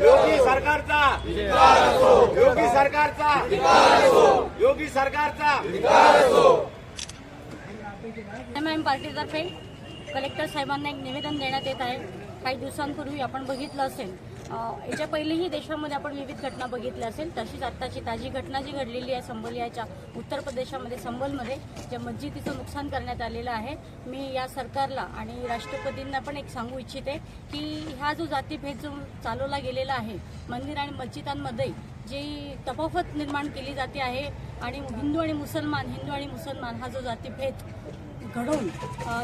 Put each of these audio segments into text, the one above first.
योगी सरकारचा योगी सरकारचा MIM पार्टीतर्फे collector साहेबांना एक निवेदन देण्यात येत आहे। काही दिवसांपूर्वी आपण बघितलं असेल, याच्या पहिलेही देशामध्ये आपण विविध घटना बघितल्या असेल, तशीच आत्ताची ताजी घटना जी घडलेली आहे संबलियाच्या उत्तर प्रदेशामध्ये संबलमध्ये ज्या मस्जिदीचं नुकसान करण्यात आलेलं आहे। मी या सरकारला आणि राष्ट्रपतींना पण एक सांगू इच्छिते की हा जो जातीभेद जो चालवला गेलेला आहे, मंदिर आणि मस्जिदांमध्ये जी तफावत निर्माण केली जाते आहे आणि हिंदू आणि मुसलमान हा जो जातीभेद घडवून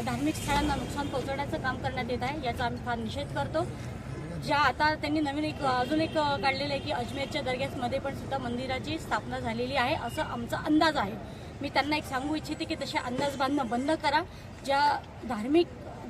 धार्मिक स्थळांना नुकसान पोहोचवण्याचं काम करण्यात येत आहे, याचा आम्ही फार निषेध करतो। ज्या आता त्यांनी नवीन अजून एक काढलेलं आहे की अजमेरच्या दर्ग्यामध्ये पण सुद्धा मंदिराची स्थापना झालेली आहे असा आमचा अंदाज आहे। मी त्यांना एक सांगू इच्छिते की तसे अंदाज बांधणं बंद करा।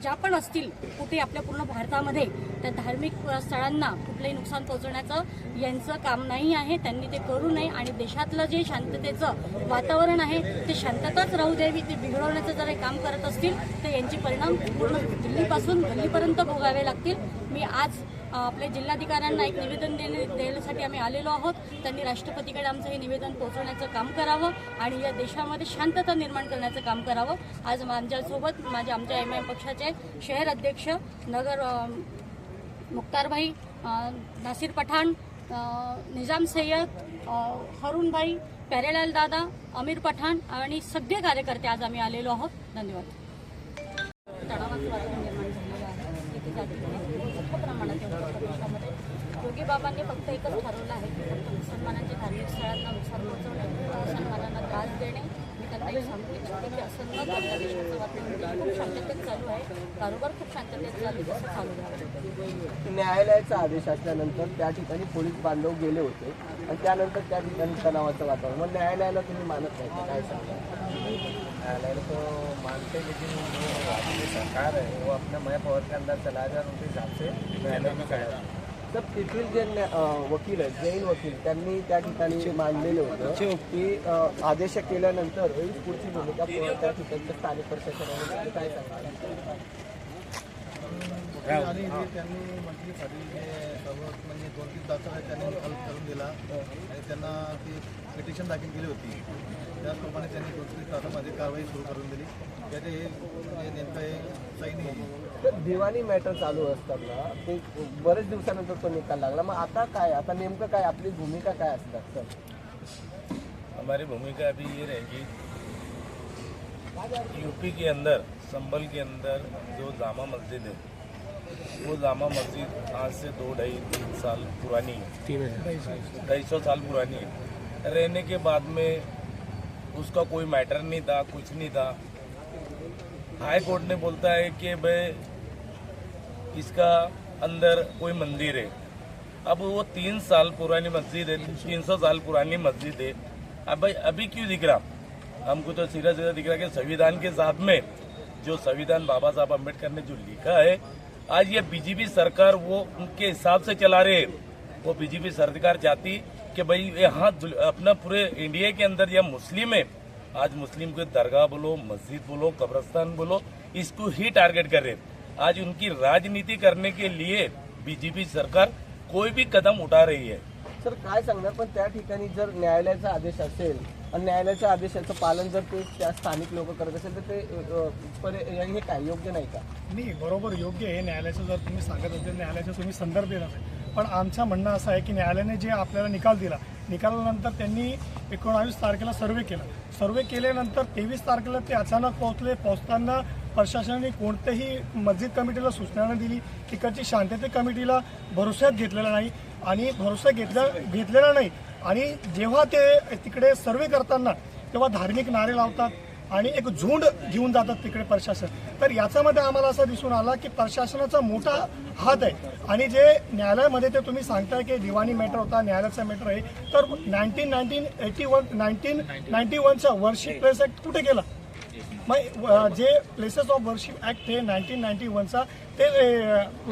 ज्या पण असतील कुठे आपल्या पूर्ण भारतामध्ये त्या धार्मिक स्थळांना कुठलंही नुकसान पोहोचवण्याचं यांचं काम नाही आहे, त्यांनी ते करू नये आणि देशातलं जे शांततेचं वातावरण आहे ते शांतताच राहू द्यावी। ते बिघडवण्याचं जर काम करत असतील तर यांचे परिणाम पूर्ण दिल्लीपासून गल्लीपर्यंत भोगावे लागतील। मी आज आपल्या जिल्हाधिकाऱ्यांना एक निवेदन देण्यासाठी आम्ही आलेलो आहोत। त्यांनी राष्ट्रपतीकडे आमचं हे निवेदन पोहोचवण्याचं काम करावं आणि या देशामध्ये शांतता निर्माण करण्याचं काम करावं। आज माझ्यासोबत आमच्या एमआयएम पक्षाचे शहर अध्यक्ष नगर मुख्तारभाई, नासिर पठाण, निजाम सय्यद, हरुणभाई, प्यारेलाल दादा, अमीर पठाण आणि सगळे कार्यकर्ते आज आम्ही आलेलो आहोत। धन्यवाद। तणावाचं वातावरण निर्माण झालेलं आहे मोठ्या प्रमाणात उत्तर प्रदेशामध्ये। योगी बाबांनी फक्त एकच ठरवलं आहे की फक्त मुसलमानांच्या धार्मिक स्थळांना नुकसान पोहोचवणे, मुसलमानांना त्रास देणे। मी त्यांना एक सांगू इच्छिते की असं न करता देशाचं वातावरण खूप शांततेत चालू आहे, कारोबार खूप शांततेत चालू तसं चालू द्यावं। न्यायालयाचा आदेश असल्यानंतर त्या ठिकाणी पोलीस बांधव गेले होते आणि त्यानंतर त्या ठिकाणी तणावाचं वातावरण, मग न्यायालयाला तुम्ही मानत नाही, काय सांगा? न्यायालय को मानते, लेकिन जो राज्य सरकार है वो अपने मय पावर के अंदर चला जाए और उनके हिसाब से न्यायालय में कराया। तर तेथील जे वकील आहेत, जैन वकील, त्यांनी त्या ठिकाणी मांडलेलं होतं की आदेश केल्यानंतर पुढची भूमिका त्या ठिकाणच्या स्थानिक प्रशासनाने, काय सांगा? आणि त्यांनी मंत्री साठी सर्व म्हणजे 2-3 तासात त्यांनी निकाल करून दिला आणि त्यांना ती पिटिशन दाखल केली होती। त्याचप्रमाणे त्यांनी 2-3 तासामध्ये कारवाई सुरू करून दिली। त्याचे हे नेमकं हे सही नाही। तर दिवाणी मॅटर चालू असताना ते बरेच दिवसानंतर तो निकाल लागला, मग आता काय, आता नेमकं काय आपली भूमिका काय असतात? सर, हमारी भूमिका अभी ये रहेगी, यूपी के अंदर संभल के अंदर जो जामा मस्जिद है, वो जामा मस्जिद आज से 2-2.5-3 साल पुरानी है, 250 साल पुरानी है। रहने के बाद में उसका कोई मैटर नहीं था, कुछ नहीं था। हाई कोर्ट ने बोलता है कि भाई इसका अंदर कोई मंदिर है। अब वो 3 साल पुरानी मस्जिद है, 300 साल पुरानी मस्जिद है। अब भाई अभी क्यों दिख रहा? हमको तो सीधा सीधा दिख रहा कि संविधान के साथ में जो संविधान बाबा साहब अम्बेडकर ने जो लिखा है, आज ये बीजेपी सरकार वो उनके हिसाब से चला रहे। वो बीजेपी सरकार चाहती कि भाई यहाँ अपना पूरे इंडिया के अंदर यह मुस्लिम है, आज मुस्लिम को दरगाह बोलो, मस्जिद बोलो, कब्रस्तान बोलो, इसको ही टारगेट कर रहे। आज उनकी राजनीति करने के लिए बीजेपी सरकार कोई भी कदम उठा रही है। सर काय सांगणार, पण त्या ठिकाणी जर न्यायालयाचा आदेश असेल आणि न्यायालयाच्या आदेशाचं पालन जर ते त्या स्थानिक लोक करत असेल तर ते हे काय योग्य नाही का? नाही, बरोबर योग्य आहे। न्यायालयाचं जर तुम्ही सांगत असेल, न्यायालयाचं तुम्ही संदर्भ देत असेल, पण आमचं म्हणणं असं आहे की न्यायालयाने जे आपल्याला निकाल दिला, निकालानंतर त्यांनी 19 तारखेला सर्वे केल्यानंतर 23 तारखेला ते अचानक पोहोचताना प्रशासनाने कोणत्याही मस्जिद कमिटीला सूचना न दिली, तिकडची शांतते कमिटीला भरोश्यात घेतलेला नाही आणि भरोसा घेतलेला नाही। आणि जेव्हा ते तिकडे सर्वे करताना तेव्हा धार्मिक नारे लावतात आणि एक झुंड घेऊन जातात तिकडे प्रशासन। तर याच्यामध्ये आम्हाला असं दिसून आला की प्रशासनाचा मोठा हात आहे। आणि जे न्यायालयामध्ये ते तुम्ही सांगताय की दिवाणी मॅटर होता, न्यायालयाचा मॅटर आहे, तर 1991चा वर्शिप प्लेस ऍक्ट कुठे गेला? मग जे प्लेसेस ऑफ वर्शिप ऍक्ट हे 1991चा ते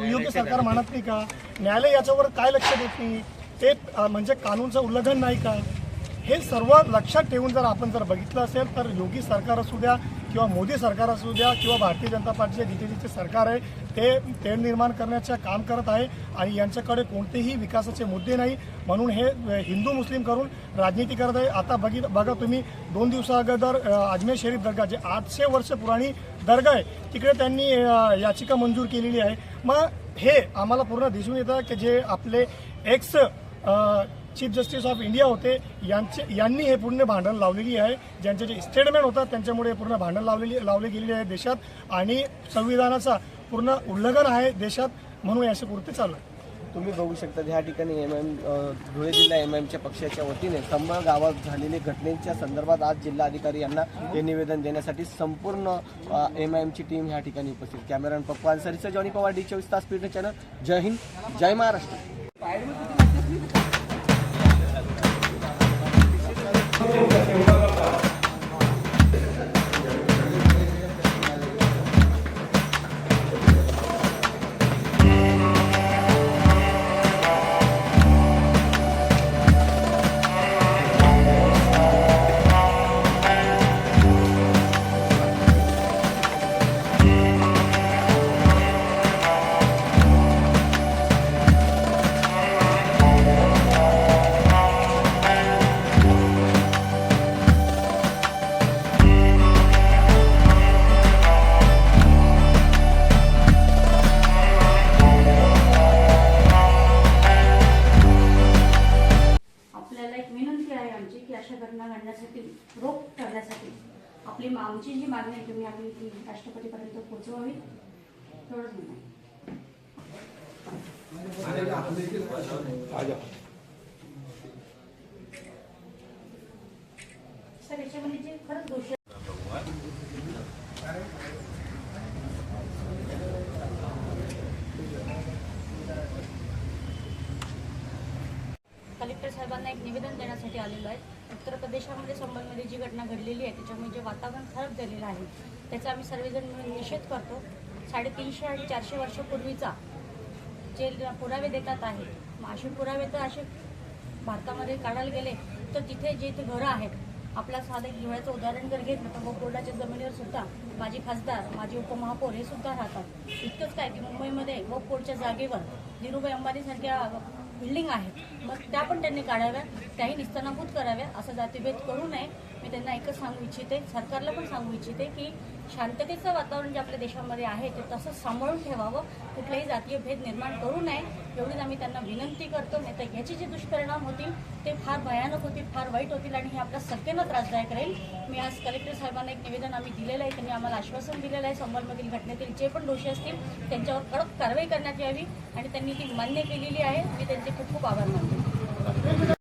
योग्य सरकार मानत नाही का? न्यायालय याच्यावर काय लक्ष देत नाही? ते म्हणजे कानूनचं उल्लंघन नाही का? हे सर्व लक्षात ठेवून जर आपण जर बघितलं असेल तर योगी सरकार असू द्या किंवा मोदी सरकार असू द्या किंवा भारतीय जनता पार्टीचे जिथे जिथे सरकार आहे ते तेढ निर्माण करण्याचं काम करत आहे आणि यांच्याकडे कोणतेही विकासाचे मुद्दे नाही, म्हणून हे हिंदू मुस्लिम करून राजनीती करत आहे. आता बघा तुम्ही 2 दिवसाअगोदर अजमेर शरीफ दर्गा जे 800 वर्ष पुराणी दर्गा आहे तिकडे त्यांनी याचिका मंजूर केलेली आहे. मग हे आम्हाला पूर्ण दिसून येतं की जे आपले ex chief justice of India होते यांनी हे पूर्ण भांडण लावलेली आहे. ज्यांचे जे स्टेटमेंट होतात त्यांच्यामुळे पूर्ण भांडण लावले गेलेले आहे देशात आणि संविधानाचा पूर्ण उल्लंघन आहे देशात, म्हणून असे कृत्य चालू आहे. तुम्ही बघू शकता ह्या ठिकाणी धुळे जिल्हा एमआयएमच्या पक्षाच्या वतीने संबळ गावात झालेल्या घटनेच्या संदर्भात आज जिल्हाधिकारी यांना हे निवेदन देण्यासाठी संपूर्ण एमआयएमची टीम ह्या ठिकाणी उपस्थित. कॅमेरामॅन पप्पू अन्सारीसह जॉनी पवार, D24 तास पीटर चॅनल. जय हिंद, जय महाराष्ट्र. घडण्यासाठी रोख करण्यासाठी आमची जी मागणी आहे तुम्ही आपली ती राष्ट्रपतीपर्यंत पोहोचवावी एवढंच म्हणणं आहे. सर याच्यामध्ये जे खरंच दोष कलेक्टर साहेबांना एक निवेदन देण्यासाठी आलेलो आहे. उत्तर प्रदेशामध्ये संबलमध्ये जी घटना घडलेली आहे त्याच्यामुळे जे वातावरण खराब झालेलं आहे त्याचा आम्ही सर्वजण मिळून निषेध करतो. 350 आणि 400 वर्षापूर्वीचा जे पुरावे देतात आहे, असे पुरावे तर असे भारतामध्ये काढायला गेले तर तिथे जे इथे घरं आहेत, आपल्या साधं डोळ्याचं उदाहरण जर घेतलं तर बोर्डाच्या जमिनीवर सुद्धा माजी खासदार, माजी उपमहापौर हे सुद्धा राहतात. इतकंच काय की मुंबईमध्ये बोर्डच्या जागेवर धीरूभाई अंबानीसारख्या बिल्डिंग आहेत, मग त्या पण त्यांनी काढाव्या, त्याही निस्तनाभूत कराव्या. असं जातीभेद करू नये. मी त्यांना एकच सांगू इच्छिते, सरकारला पण सांगू इच्छिते की शांततेचं वातावरण जे आपल्या देशामध्ये आहे ते तसंच सांभाळून ठेवावं, कुठलाही जातीय भेद निर्माण करू नये एवढीच आम्ही त्यांना विनंती करतो. नाही तर याचे जे दुष्परिणाम होतील ते फार भयानक होतील, फार वाईट होतील आणि हे आपल्या सगळ्यांना त्रासदायक राहील. मी आज कलेक्टर साहेबांना एक निवेदन आम्ही दिलेलं आहे, त्यांनी आम्हाला आश्वासन दिलेलं आहे संबलमधील घटनेतील जे पण दोषी असतील त्यांच्यावर कडक कारवाई करण्यात यावी आणि त्यांनी ती मान्य केलेली आहे. मी त्यांचे खूप खूप आभार मानतो.